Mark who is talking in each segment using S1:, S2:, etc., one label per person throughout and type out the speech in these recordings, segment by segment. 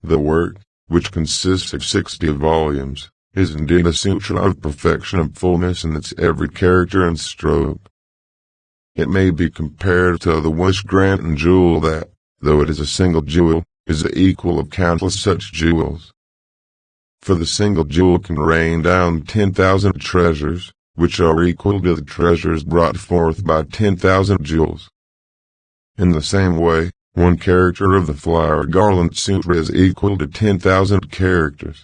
S1: The work, which consists of 60 volumes, is indeed a sutra of perfection and fullness in its every character and stroke. It may be compared to the wish-granting jewel that, though it is a single jewel, is the equal of countless such jewels. For the single jewel can rain down 10,000 treasures, which are equal to the treasures brought forth by 10,000 jewels. In the same way, one character of the Flower Garland Sutra is equal to 10,000 characters.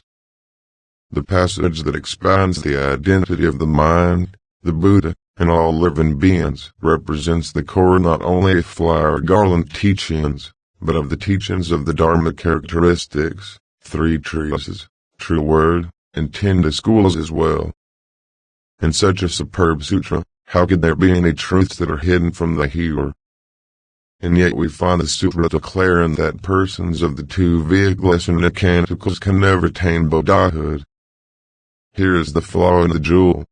S1: The passage that expounds the identity of the mind, the Buddha, and all living beings represents the core not only of Flower Garland teachings, but of the teachings of the Dharma characteristics, 3 treatises, True Word, and 10 schools as well. In such a superb sutra, how could there be any truths that are hidden from the hearer? And yet we find the sutra declaring that persons of the 2 vehicles and mechanicals can never attain Buddhahood. Here is the flaw in the jewel.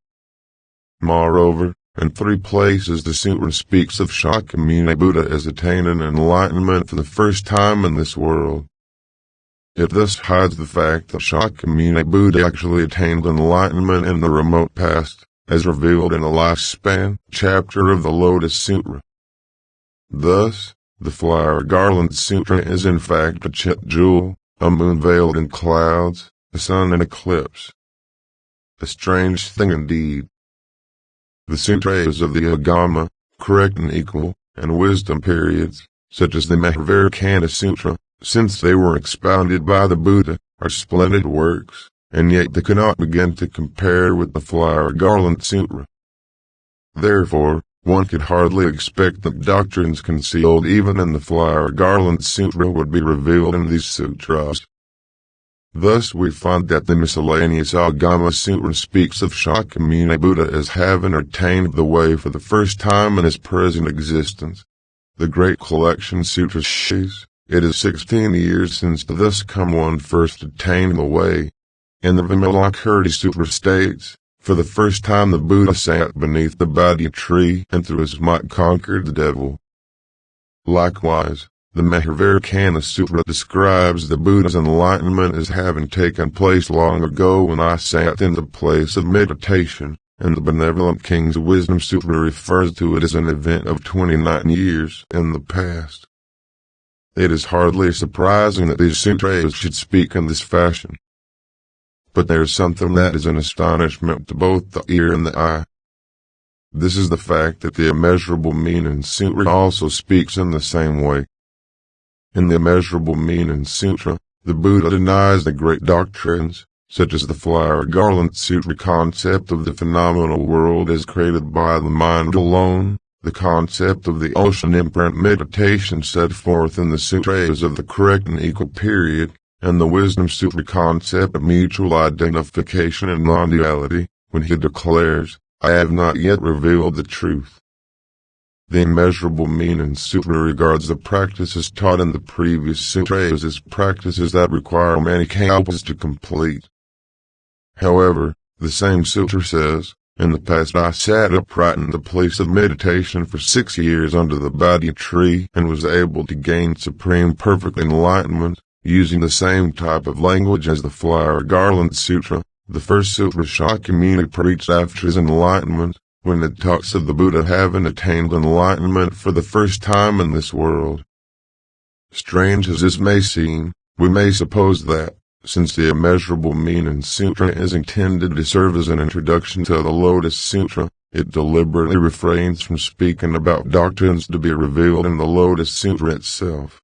S1: Moreover, in 3 places the sutra speaks of Shakyamuni Buddha as attaining enlightenment for the first time in this world. It thus hides the fact that Shakyamuni Buddha actually attained enlightenment in the remote past, as revealed in the lifespan chapter of the Lotus Sutra. Thus, the Flower Garland Sutra is in fact a chit jewel, a moon veiled in clouds, a sun in eclipse. A strange thing indeed. The sutras of the Agama, correct and equal, and wisdom periods, such as the Mahavairakana Sutra, since they were expounded by the Buddha, are splendid works, and yet they cannot begin to compare with the Flower Garland Sutra. Therefore, one could hardly expect that doctrines concealed even in the Flower Garland Sutra would be revealed in these sutras. Thus we find that the miscellaneous Agama Sutra speaks of Shakyamuni Buddha as having attained the way for the first time in his present existence. The Great Collection Sutra says, it is 16 years since to thus come one first attained the way. And the Vimalakirti Sutra states, for the first time the Buddha sat beneath the Bodhi tree and through his might conquered the devil. Likewise, the Mahavairakana Sutra describes the Buddha's enlightenment as having taken place long ago when I sat in the place of meditation, and the Benevolent King's Wisdom Sutra refers to it as an event of 29 years in the past. It is hardly surprising that these sutras should speak in this fashion. But there is something that is an astonishment to both the ear and the eye. This is the fact that the Immeasurable Meaning Sutra also speaks in the same way. In the Immeasurable Meaning Sutra, the Buddha denies the great doctrines, such as the Flower Garland Sutra concept of the phenomenal world as created by the mind alone, the concept of the ocean imprint meditation set forth in the sutras of the correct and equal period, and the Wisdom Sutra concept of mutual identification and non-duality, when he declares, I have not yet revealed the truth. The Immeasurable Meaning Sutra regards the practices taught in the previous sutras as practices that require many kalpas to complete. However, the same sutra says, in the past I sat upright in the place of meditation for 6 years under the Bodhi tree and was able to gain supreme perfect enlightenment, using the same type of language as the Flower Garland Sutra. The first sutra Shakyamuni preached after his enlightenment, when it talks of the Buddha having attained enlightenment for the first time in this world. Strange as this may seem, we may suppose that, since the Immeasurable Meaning Sutra is intended to serve as an introduction to the Lotus Sutra, it deliberately refrains from speaking about doctrines to be revealed in the Lotus Sutra itself.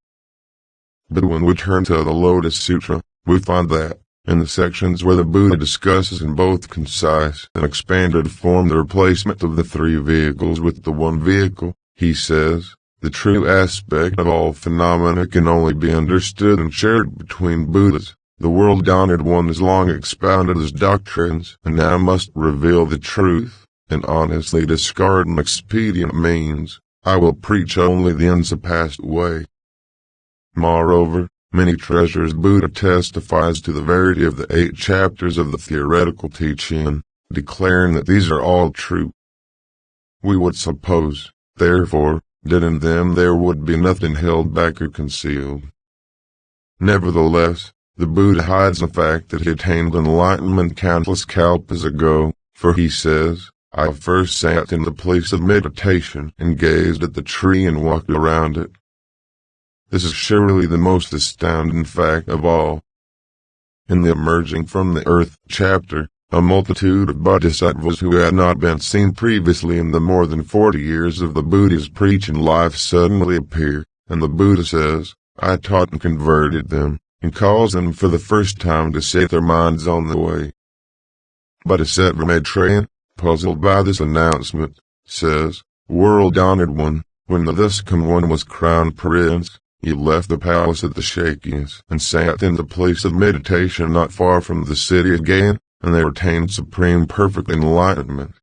S1: But when we turn to the Lotus Sutra, we find that, in the sections where the Buddha discusses in both concise and expanded form the replacement of the 3 vehicles with the 1 vehicle, he says, the true aspect of all phenomena can only be understood and shared between Buddhas. The world-honored one has long expounded his doctrines and now must reveal the truth, and honestly discarding expedient means, I will preach only the unsurpassed way. Moreover, many treasures Buddha testifies to the verity of the 8 chapters of the theoretical teaching, declaring that these are all true. We would suppose, therefore, that in them there would be nothing held back or concealed. Nevertheless, the Buddha hides the fact that he attained enlightenment countless kalpas ago, for he says, I first sat in the place of meditation and gazed at the tree and walked around it. This is surely the most astounding fact of all. In the Emerging from the Earth chapter, a multitude of bodhisattvas who had not been seen previously in the more than 40 years of the Buddha's preaching life suddenly appear, and the Buddha says, I taught and converted them, and calls them for the first time to set their minds on the way. Bodhisattva Maitreya, puzzled by this announcement, says, World-honored one, when the thus come one was crowned prince, he left the palace at the Shakyas and sat in the place of meditation not far from the city of Gaya, and they attained supreme perfect enlightenment.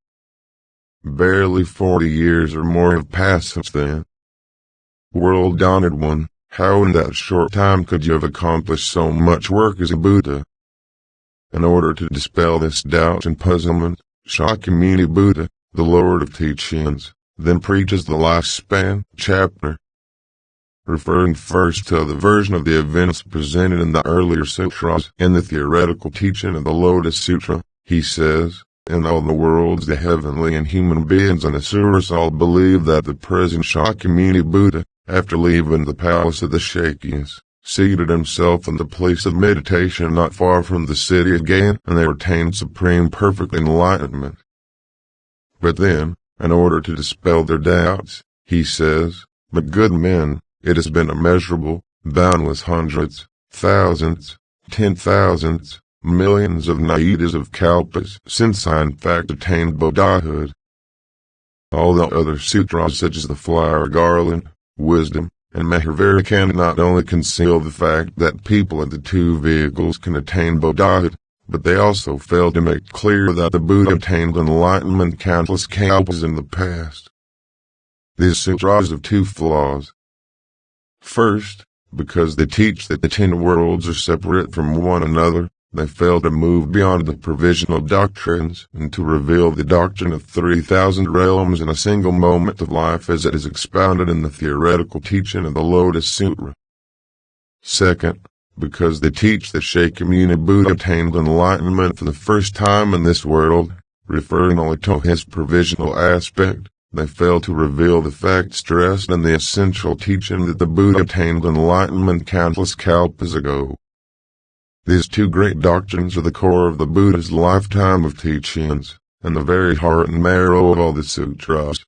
S1: Barely 40 years or more have passed since then. World-honored one, how in that short time could you have accomplished so much work as a Buddha? In order to dispel this doubt and puzzlement, Shakyamuni Buddha, the Lord of Teachings, then preaches the lifespan chapter. Referring first to the version of the events presented in the earlier sutras and the theoretical teaching of the Lotus Sutra, he says, in all the worlds the heavenly and human beings and asuras all believe that the present Shakyamuni Buddha, after leaving the palace of the Shakyas, seated himself in the place of meditation not far from the city of Gaya, and they attained supreme perfect enlightenment. But then, in order to dispel their doubts, he says, but good men, it has been immeasurable, boundless hundreds, thousands, 10,000s, millions of naidas of kalpas since I in fact attained Buddhahood. All the other sutras such as the flower garland, wisdom, and Mahavira can not only conceal the fact that people in the two vehicles can attain Buddhahood, but they also fail to make clear that the Buddha attained enlightenment countless kalpas in the past. These sutras have two flaws. First, because they teach that the 10 worlds are separate from one another, they fail to move beyond the provisional doctrines and to reveal the doctrine of 3,000 realms in a single moment of life as it is expounded in the theoretical teaching of the Lotus Sutra. Second, because they teach that Shakyamuni Buddha attained enlightenment for the first time in this world, referring only to his provisional aspect, they fail to reveal the fact stressed in the essential teaching that the Buddha attained enlightenment countless kalpas ago. These two great doctrines are the core of the Buddha's lifetime of teachings, and the very heart and marrow of all the sutras.